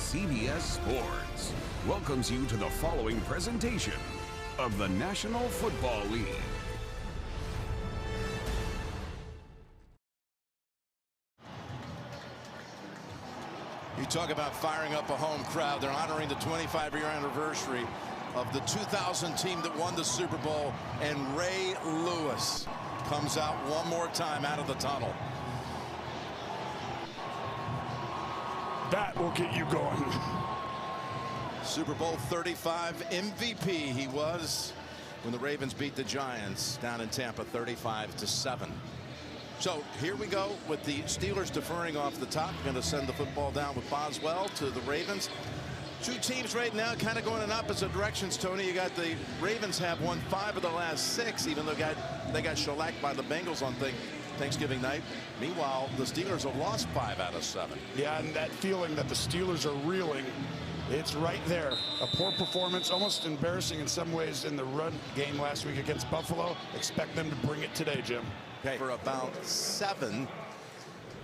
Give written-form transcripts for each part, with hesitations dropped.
CBS Sports welcomes you to the following presentation of the National Football League. You talk about firing up a home crowd. They're honoring the 25-year anniversary of the 2000 team that won the Super Bowl, and Ray Lewis comes out one more time out of the tunnel. That will get you going. Super Bowl 35 MVP he was when the Ravens beat the Giants down in Tampa 35-7. So here we go with the Steelers deferring off the top. Going to send the football down with Boswell to the Ravens. Two teams right now kind of going in opposite directions, Tony. You got the Ravens have won 5 of the last 6, even though they got shellacked by the Bengals on Thanksgiving night. Meanwhile, the Steelers have lost 5 out of 7. Yeah, and that feeling that the Steelers are reeling, it's right there. A poor performance, almost embarrassing in some ways in the run game last week against Buffalo. Expect them to bring it today, Jim. Okay, for about 7.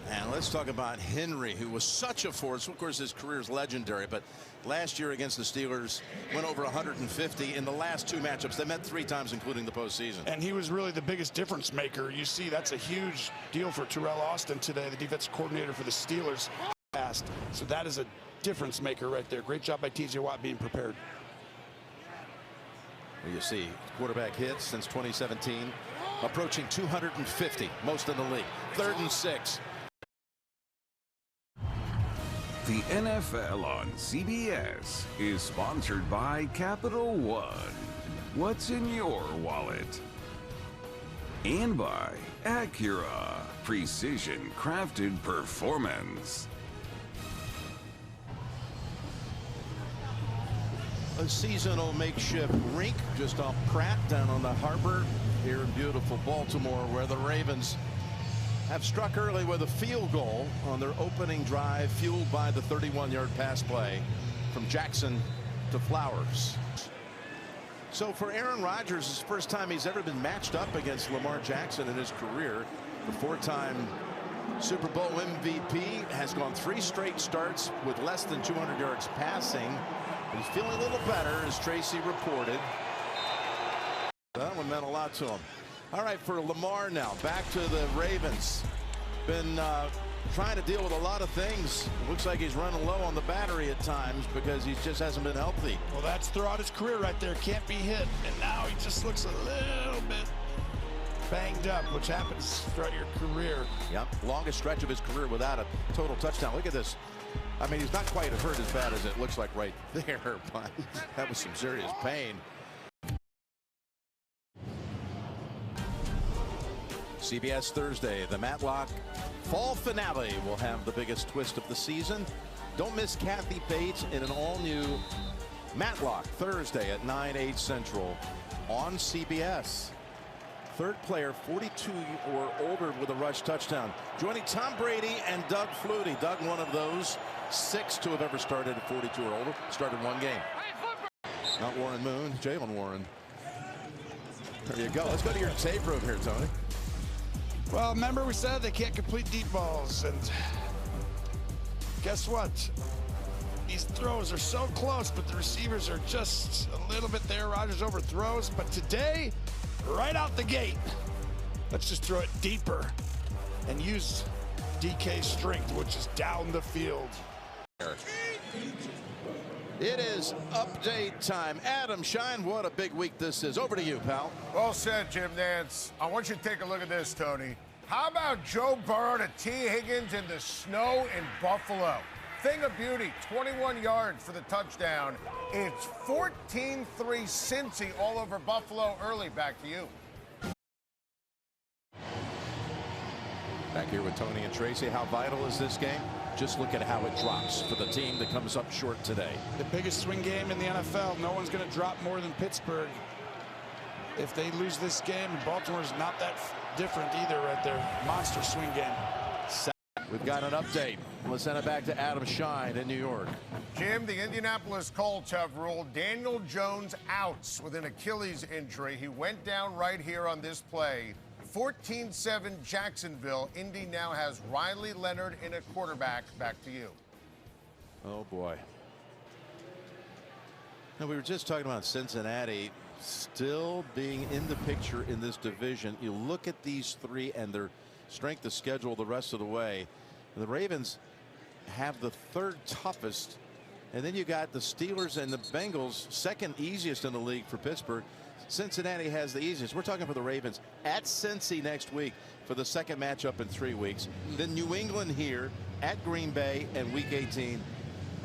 And let's talk about Henry, who was such a force. Of course, his career is legendary, but last year against the Steelers went over 150 in the last 2 matchups. They met 3 times, including the postseason. And he was really the biggest difference maker. You see, that's a huge deal for Terrell Austin today, the defensive coordinator for the Steelers. So that is a difference maker right there. Great job by T.J. Watt being prepared. You see quarterback hits since 2017, approaching 250, most in the league. 3rd and 6. The NFL on CBS is sponsored by Capital One. What's in your wallet? And by Acura, precision crafted performance. A seasonal makeshift rink just off Pratt down on the harbor here in beautiful Baltimore, where the Ravens have struck early with a field goal on their opening drive, fueled by the 31-yard pass play from Jackson to Flowers. So for Aaron Rodgers, it's the first time he's ever been matched up against Lamar Jackson in his career. The 4-time Super Bowl MVP has gone 3 straight starts with less than 200 yards passing. He's feeling a little better, as Tracy reported. That one meant a lot to him. All right, for Lamar now, back to the Ravens. Been trying to deal with a lot of things. It looks like he's running low on the battery at times because he just hasn't been healthy. Well, that's throughout his career right there. Can't be hit. And now he just looks a little bit banged up, which happens throughout your career. Yep, longest stretch of his career without a total touchdown. Look at this. I mean, he's not quite hurt as bad as it looks like right there, but that was some serious pain. CBS Thursday, the Matlock fall finale will have the biggest twist of the season. Don't miss Kathy Bates in an all-new Matlock Thursday at 9/8 Central on CBS. Third player 42 or older with a rush touchdown, joining Tom Brady and Doug Flutie. Doug, one of those 6 to have ever started at 42 or older, started 1 game. Not Warren Moon, Jalen Warren. There you go. Let's go to your tape room here, Tony. Well, remember we said they can't complete deep balls, and guess what? These throws are so close, but the receivers are just a little bit there. Rodgers overthrows, but today, right out the gate, let's just throw it deeper and use DK's strength, which is down the field. It is update time. Adam Shine, what a big week this is. Over to you, pal. Well said, Jim Nance. I want you to take a look at this, Tony. How about Joe Burrow to T. Higgins in the snow in Buffalo? Thing of beauty, 21 yards for the touchdown. It's 14-3 Cincy all over Buffalo early. Back to you. Back here with Tony and Tracy. How vital is this game? Just look at how it drops for the team that comes up short today. The biggest swing game in the NFL. No one's going to drop more than Pittsburgh. If they lose this game, Baltimore's not that different either right there. Monster swing game. We've got an update. Let's send it back to Adam Shine in New York. Jim, the Indianapolis Colts have ruled Daniel Jones out with an Achilles injury. He went down right here on this play. 14-7 Jacksonville. Indy now has Riley Leonard in a quarterback. Back to you. Oh boy. Now, we were just talking about Cincinnati still being in the picture in this division. You look at these three and their strength of schedule the rest of the way. The Ravens have the third toughest, and then you got the Steelers and the Bengals second easiest in the league for Pittsburgh. Cincinnati has the easiest. We're talking for the Ravens at Cincy next week for the second matchup in 3 weeks. Then New England here at Green Bay, and week 18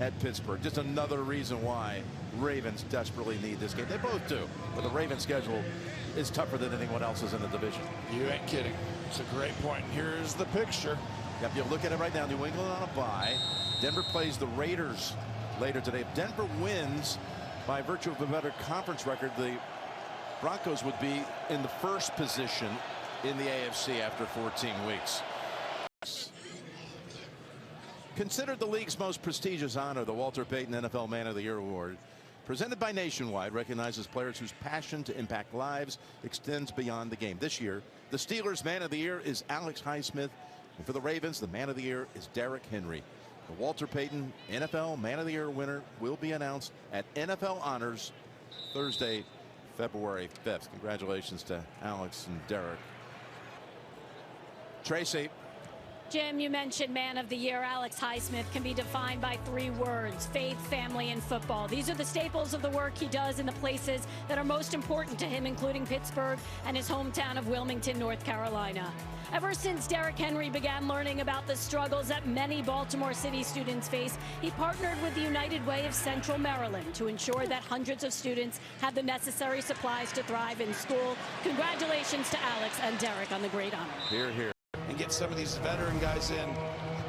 at Pittsburgh. Just another reason why Ravens desperately need this game. They both do, but the Ravens schedule is tougher than anyone else's in the division. You ain't kidding. It's a great point. Here's the picture. Yep, you look at it right now. New England on a bye. Denver plays the Raiders later today. If Denver wins by virtue of a better conference record, the Broncos would be in the first position in the AFC after 14 weeks. Considered the league's most prestigious honor, the Walter Payton NFL Man of the Year Award, presented by Nationwide, recognizes players whose passion to impact lives extends beyond the game. This year, the Steelers' Man of the Year is Alex Highsmith, and for the Ravens, the Man of the Year is Derrick Henry. The Walter Payton NFL Man of the Year winner will be announced at NFL Honors Thursday, February 5th. Congratulations to Alex and Derrick. Tracy. Jim, you mentioned Man of the Year. Alex Highsmith can be defined by 3 words: faith, family, and football. These are the staples of the work he does in the places that are most important to him, including Pittsburgh and his hometown of Wilmington, North Carolina. Ever since Derrick Henry began learning about the struggles that many Baltimore City students face, he partnered with the United Way of Central Maryland to ensure that hundreds of students have the necessary supplies to thrive in school. Congratulations to Alex and Derrick on the great honor. Hear, hear. And get some of these veteran guys in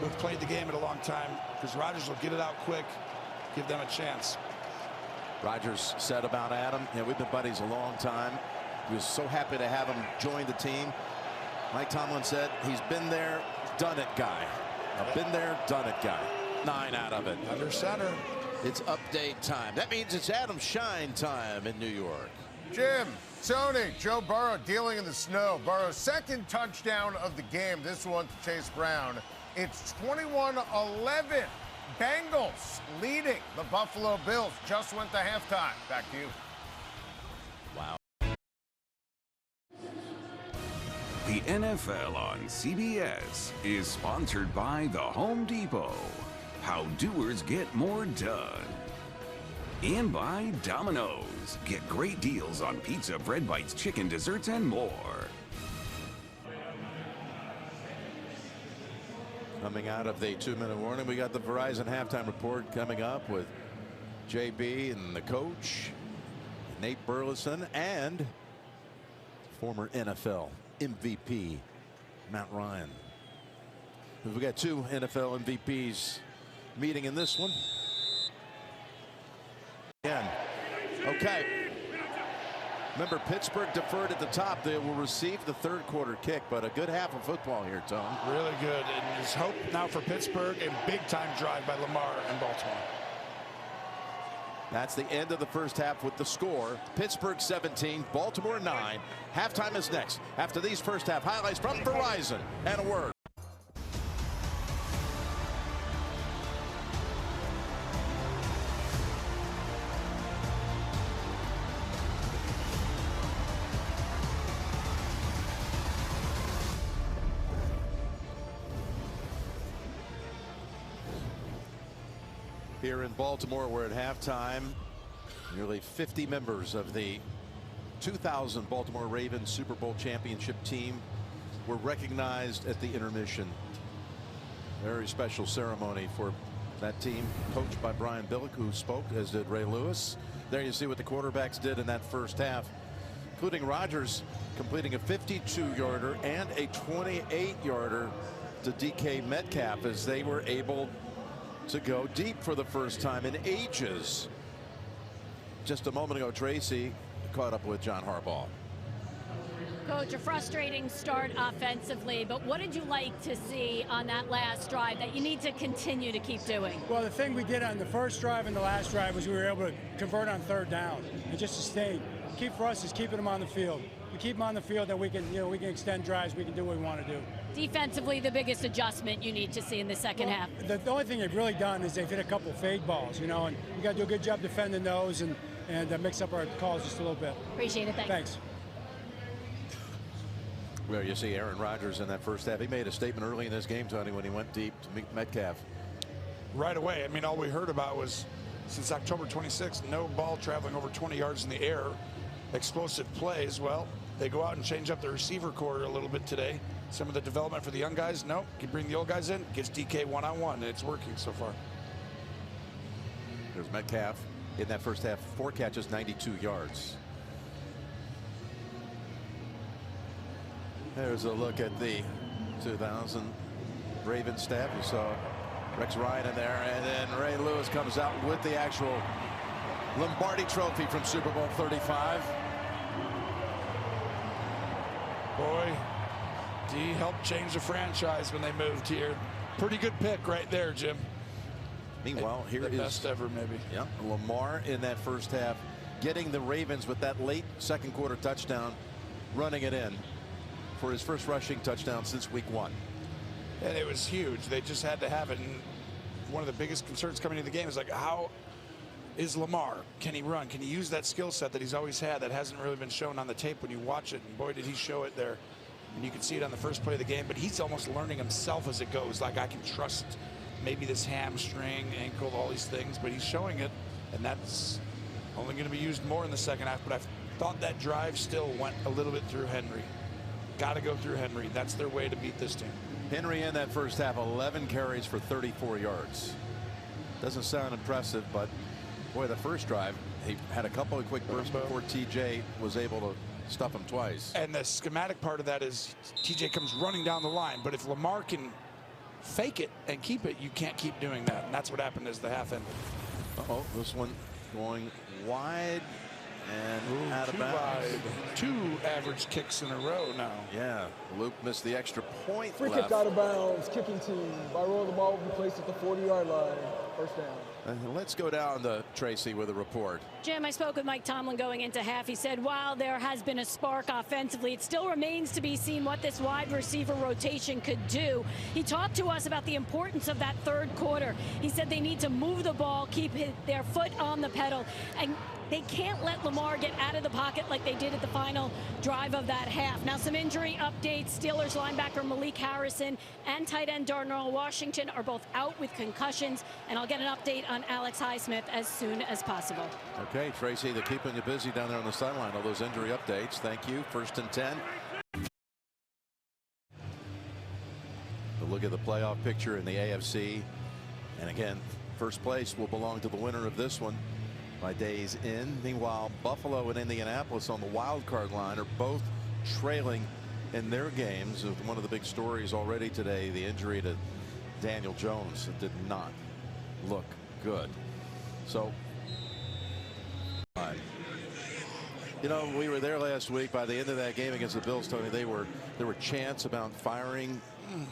who've played the game at a long time, because Rodgers will get it out quick, give them a chance. Rodgers said about Adam, yeah, we've been buddies a long time. He was so happy to have him join the team. Mike Tomlin said he's been there, done it guy. A been there, done it guy. 9 out of it. Under center. It's update time. That means it's Adam Shine time in New York. Jim, Tony, Joe Burrow dealing in the snow. Burrow's second touchdown of the game. This one to Chase Brown. It's 21-11. Bengals leading the Buffalo Bills. Just went to halftime. Back to you. Wow. The NFL on CBS is sponsored by The Home Depot. How doers get more done. And by Domino's. Get great deals on pizza, bread bites, chicken, desserts, and more. Coming out of the 2-minute warning, we got the Verizon halftime report coming up with JB and the coach, Nate Burleson, and former NFL MVP, Matt Ryan. We got 2 NFL MVPs meeting in this one. Again. Okay. Remember, Pittsburgh deferred at the top. They will receive the third quarter kick, but a good half of football here, Tom. Really good. And there's hope now for Pittsburgh. A big-time drive by Lamar in Baltimore. That's the end of the first half with the score. Pittsburgh 17, Baltimore 9. Halftime is next after these first half highlights from Verizon and a word. Here in Baltimore, we're at halftime. Nearly 50 members of the 2000 Baltimore Ravens Super Bowl championship team were recognized at the intermission. Very special ceremony for that team, coached by Brian Billick, who spoke, as did Ray Lewis. There you see what the quarterbacks did in that first half, including Rodgers completing a 52-yarder and a 28-yarder to DK Metcalf, as they were able to go deep for the first time in ages. Just a moment ago, Tracy caught up with John Harbaugh. Coach, a frustrating start offensively, but what did you like to see on that last drive that you need to continue to keep doing? Well, the thing we did on the first drive and the last drive was we were able to convert on third down and just sustain. Key for us is keeping them on the field. We keep them on the field, then we can, we can extend drives. We can do what we want to do. Defensively, the biggest adjustment you need to see in the second half. The only thing they've really done is they've hit a couple fade balls, you know, and we got to do a good job defending those and mix up our calls just a little bit. Appreciate it. Thanks. Well, you see Aaron Rodgers in that first half. He made a statement early in this game, Tony, when he went deep to meet Metcalf. Right away. I mean, all we heard about was since October 26th, no ball traveling over 20 yards in the air. Explosive plays. Well, they go out and change up the receiver core a little bit today. Some of the development for the young guys, nope. You bring the old guys in, gets DK one-on-one, and it's working so far. There's Metcalf in that first half, 4 catches, 92 yards. There's a look at the 2000 Ravens staff. You saw Rex Ryan in there, and then Ray Lewis comes out with the actual Lombardi Trophy from Super Bowl 35. Boy, D helped change the franchise when they moved here. Pretty good pick right there, Jim. Meanwhile, here is the best ever, maybe. Yeah, Lamar in that first half, getting the Ravens with that late second quarter touchdown, running it in for his first rushing touchdown since week 1. And it was huge. They just had to have it. And one of the biggest concerns coming into the game is like, how is Lamar? Can he run? Can he use that skill set that he's always had that hasn't really been shown on the tape when you watch it? And boy, did he show it there. And you can see it on the first play of the game, but he's almost learning himself as it goes. Like, I can trust maybe this hamstring, ankle, all these things, but he's showing it, and that's only going to be used more in the second half. But I thought that drive still went a little bit through Henry. Got to go through Henry. That's their way to beat this team. Henry in that first half, 11 carries for 34 yards. Doesn't sound impressive, but boy, the first drive, he had a couple of quick bursts before TJ was able to stuff him twice. And the schematic part of that is TJ comes running down the line, but if Lamar can fake it and keep it, you can't keep doing that. And that's what happened as the half ended. Uh-oh, this one going wide and out of bounds. 2 average kicks in a row now. Yeah, Luke missed the extra point. Free kick out of bounds, kicking team. By roll, the ball will be placed at the 40-yard line. First down. Let's go down to Tracy with a report. Jim, I spoke with Mike Tomlin going into half. He said while there has been a spark offensively, it still remains to be seen what this wide receiver rotation could do. He talked to us about the importance of that third quarter. He said they need to move the ball, keep their foot on the pedal, and they can't let Lamar get out of the pocket like they did at the final drive of that half. Now, some injury updates. Steelers linebacker Malik Harrison and tight end Darnell Washington are both out with concussions, and I'll get an update on Alex Highsmith as soon as possible. Okay, Tracy, they're keeping you busy down there on the sideline. All those injury updates. Thank you. 1st and 10. A look at the playoff picture in the AFC. And again, first place will belong to the winner of this one by days in. Meanwhile, Buffalo and Indianapolis on the wild card line are both trailing in their games. One of the big stories already today, the injury to Daniel Jones. It did not look good. So, you know, we were there last week. By the end of that game against the Bills, Tony, there were chants about firing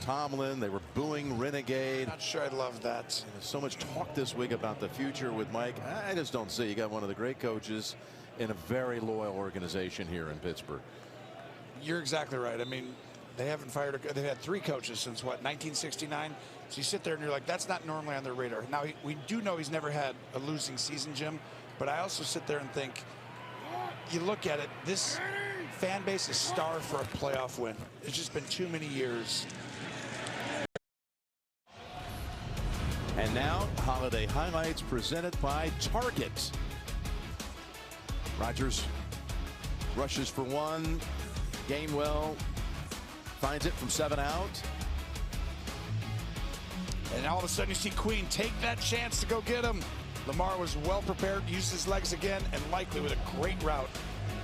Tomlin. They were booing Renegade. Not sure I love that. There's so much talk this week about the future with Mike. I just don't see. You got one of the great coaches in a very loyal organization here in Pittsburgh. You're exactly right. I mean, they haven't fired. They've had 3 coaches since what, 1969. So you sit there and you're like, that's not normally on their radar. Now we do know he's never had a losing season, Jim. But I also sit there and think, you look at it, this fan base is starved for a playoff win. It's just been too many years. And now, holiday highlights presented by Target. Rodgers rushes for 1. Gainwell finds it from 7 out. And all of a sudden you see Queen take that chance to go get him. Lamar was well prepared, used his legs again, and likely with a great route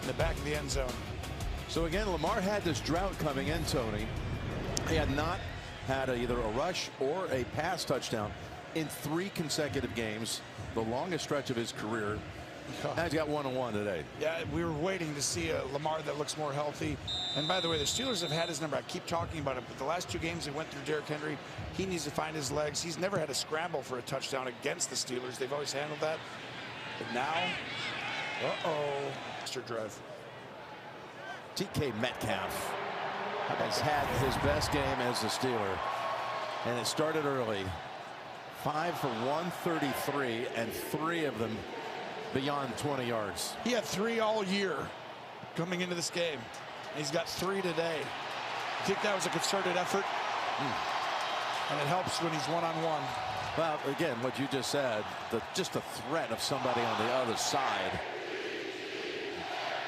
in the back of the end zone. So again, Lamar had this drought coming in, Tony. He had not had either a rush or a pass touchdown in 3 consecutive games, the longest stretch of his career. Now he's got 1-on-1 today. Yeah, we were waiting to see a Lamar that looks more healthy. And by the way, the Steelers have had his number. I keep talking about it, but the last 2 games they went through Derrick Henry. He needs to find his legs. He's never had a scramble for a touchdown against the Steelers. They've always handled that. But now, extra drive. DK Metcalf has had his best game as a Steeler, and it started early. 5 for 133, and 3 of them beyond 20 yards. He had 3 all year coming into this game. He's got 3 today. I think that was a concerted effort, and it helps when he's one-on-one. Well, again, what you just said, just the threat of somebody on the other side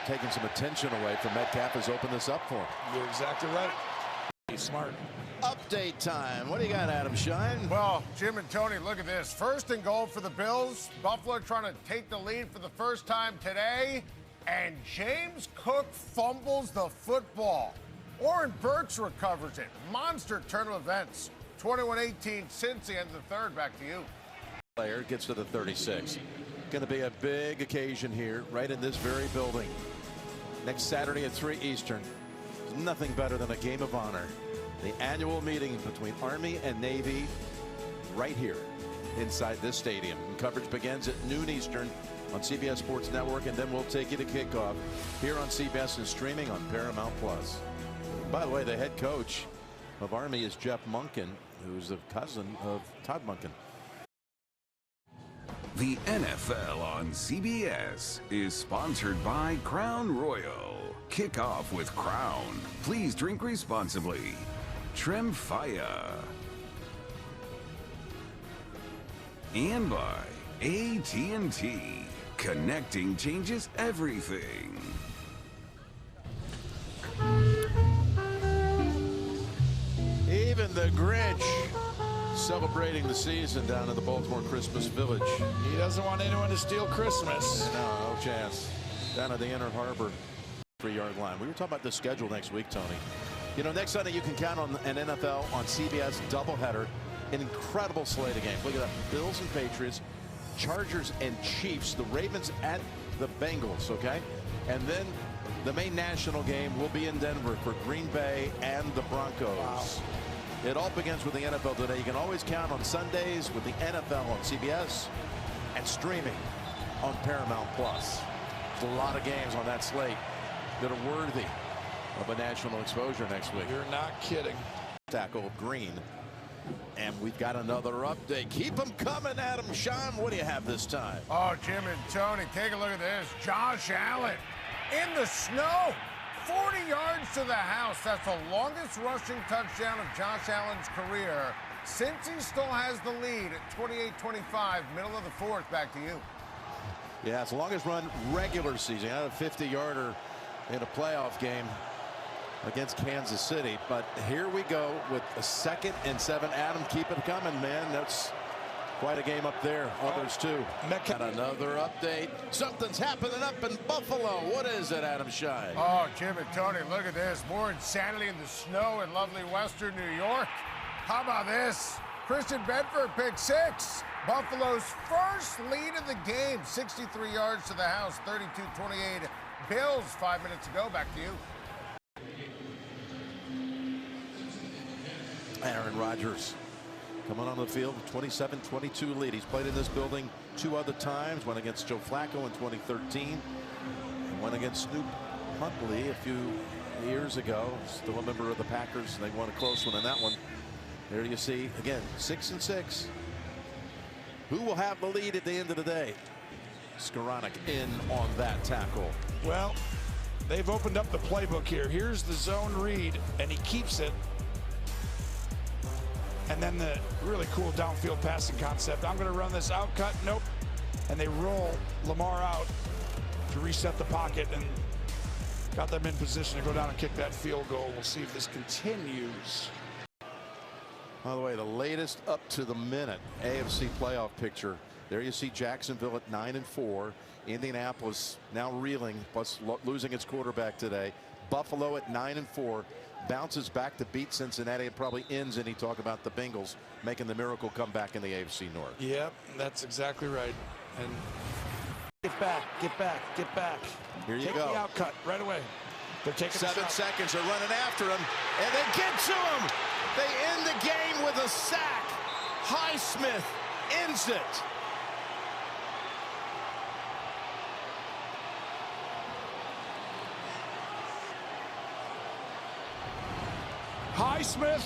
taking some attention away from Metcalf has opened this up for him. You're exactly right. He's smart. Update time. What do you got, Adam Shine? Well, Jim and Tony, look at this. 1st and goal for the Bills. Buffalo trying to take the lead for the first time today. And James Cook fumbles the football. Oren Burks recovers it. Monster turn of events. 21-18 since the end of the third. Back to you. Player gets to the 36. Going to be a big occasion here, right in this very building. Next Saturday at 3 Eastern. There's nothing better than a game of honor. The annual meeting between Army and Navy right here inside this stadium. And coverage begins at noon Eastern on CBS Sports Network, and then we'll take you to kickoff here on CBS and streaming on Paramount Plus. By the way, the head coach of Army is Jeff Monken, who's a cousin of Todd Monken. The NFL on CBS is sponsored by Crown Royal. Kick off with Crown. Please drink responsibly. Tremfya. And by AT&T. Connecting changes everything. Even the Grinch celebrating the season down in the Baltimore Christmas Village. He doesn't want anyone to steal Christmas. No chance. Down at the Inner Harbor 3-yard line. We were talking about the schedule next week, Tony. You know, next Sunday you can count on an NFL on CBS doubleheader. An incredible slate of games. Look at that. Bills and Patriots, Chargers and Chiefs, the Ravens at the Bengals, okay? And then the main national game will be in Denver for Green Bay and the Broncos. Wow. It all begins with the NFL today. You can always count on Sundays with the NFL on CBS and streaming on Paramount Plus. There's a lot of games on that slate that are worthy of a national exposure next week. You're not kidding. Tackle of Green. And we've got another update. Keep them coming, Adam Shine. What do you have this time? Oh, Jim and Tony, take a look at this. Josh Allen in the snow. 40 yards to the house. That's the longest rushing touchdown of Josh Allen's career since he still has the lead at 28-25, middle of the fourth. Back to you. Yeah, it's the longest run regular season. Out of 50-yarder in a playoff game against Kansas City. But here we go with a 2nd and 7. Adam, keep it coming, man. That's quite a game up there. Others too. Got another update. Something's happening up in Buffalo. What is it, Adam Shine? Oh, Jim and Tony, look at this. More insanity in the snow in lovely western New York. How about this? Christian Bedford pick 6. Buffalo's first lead of the game. 63 yards to the house. 32-28. Bills 5 minutes ago. Back to you. Aaron Rodgers coming on the field, 27-22 lead. He's played in this building 2 other times. Went against Joe Flacco in 2013 and went against Snoop Huntley a few years ago. Still a member of the Packers. They won a close one in that one. There you see again, 6 and 6. Who will have the lead at the end of the day? Skoranek in on that tackle. Well, they've opened up the playbook here. Here's the zone read, and he keeps it. And then the really cool downfield passing concept. I'm going to run this out cut. Nope. And they roll Lamar out to reset the pocket and got them in position to go down and kick that field goal. We'll see if this continues. By the way, the latest up to the minute AFC playoff picture. There you see Jacksonville at 9-4. Indianapolis now reeling, plus losing its quarterback today. Buffalo at 9-4. Bounces back to beat Cincinnati. It probably ends any talk about the Bengals making the miracle comeback in the AFC North. Yep, that's exactly right. And get back, get back, get back. Here you Take go. the out cut right away. They're taking 7 seconds. They're running after him, and they get to him. They end the game with a sack. Highsmith ends it. Highsmith,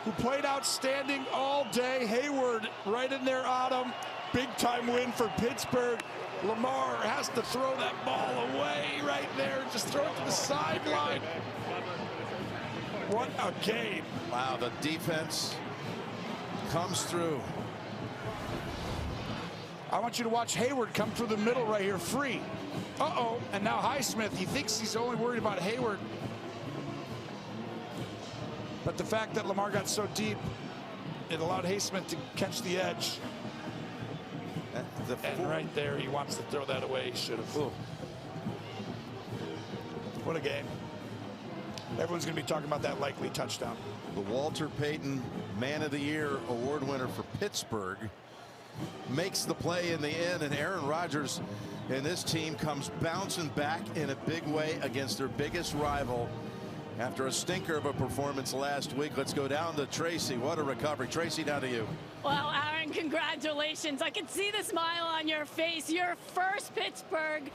who played outstanding all day. Hayward right in there on him. Big time win for Pittsburgh. Lamar has to throw that ball away right there. Just throw it to the sideline. What a game. Wow, the defense comes through. I want you to watch Hayward come through the middle right here, free. Uh-oh, and now Highsmith, he thinks he's only worried about Hayward. But the fact that Lamar got so deep, it allowed Highsmith to catch the edge. And right there, he wants to throw that away. He should have. What a game. Everyone's going to be talking about that likely touchdown. The Walter Payton Man of the Year award winner for Pittsburgh makes the play in the end, and Aaron Rodgers and this team comes bouncing back in a big way against their biggest rival after a stinker of a performance last week. Let's go down to Tracy. What a recovery. Tracy, down to you. Well, Aaron, congratulations. I can see the smile on your face. Your first Pittsburgh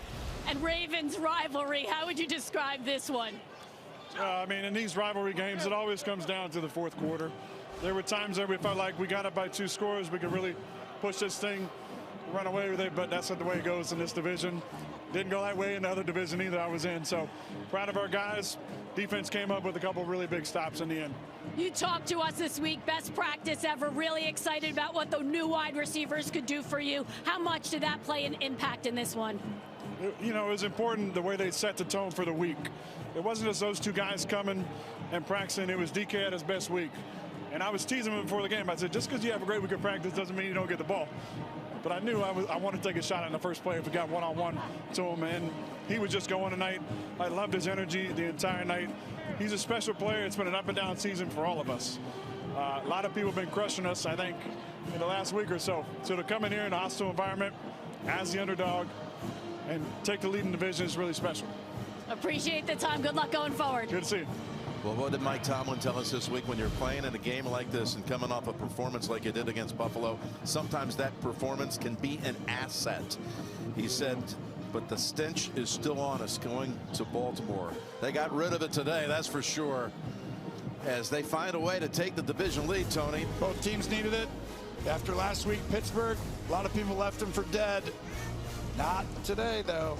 and Ravens rivalry. How would you describe this one? I mean, in these rivalry games, it always comes down to the fourth quarter. There were times that we felt like we got up by 2 scores. We could really push this thing, run away with it, but that's not the way it goes in this division. Didn't go that way in the other division either I was in. So proud of our guys. Defense came up with a couple really big stops in the end. You talked to us this week, best practice ever, really excited about what the new wide receivers could do for you. How much did that play an impact in this one? You know, it was important the way they set the tone for the week. It wasn't just those 2 guys coming and practicing. It was DK at his best week. And I was teasing him before the game. I said, just because you have a great week of practice doesn't mean you don't get the ball. But I knew I wanted to take a shot on the first play if we got one-on-one to him. And he was just going tonight. I loved his energy the entire night. He's a special player. It's been an up-and-down season for all of us. A lot of people have been crushing us, I think, in the last week or so. So to come in here in a hostile environment as the underdog and take the lead in the division is really special. Appreciate the time. Good luck going forward. Good to see you. Well, what did Mike Tomlin tell us this week? When you're playing in a game like this and coming off a performance like you did against Buffalo, sometimes that performance can be an asset. He said, but the stench is still on us going to Baltimore. They got rid of it today, that's for sure, as they find a way to take the division lead, Tony. Both teams needed it. After last week, Pittsburgh, a lot of people left them for dead. Not today, though.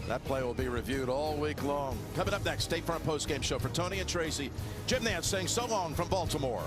That play will be reviewed all week long. Coming up next, State Farm postgame show for Tony and Tracy. Jim Nance saying so long from Baltimore.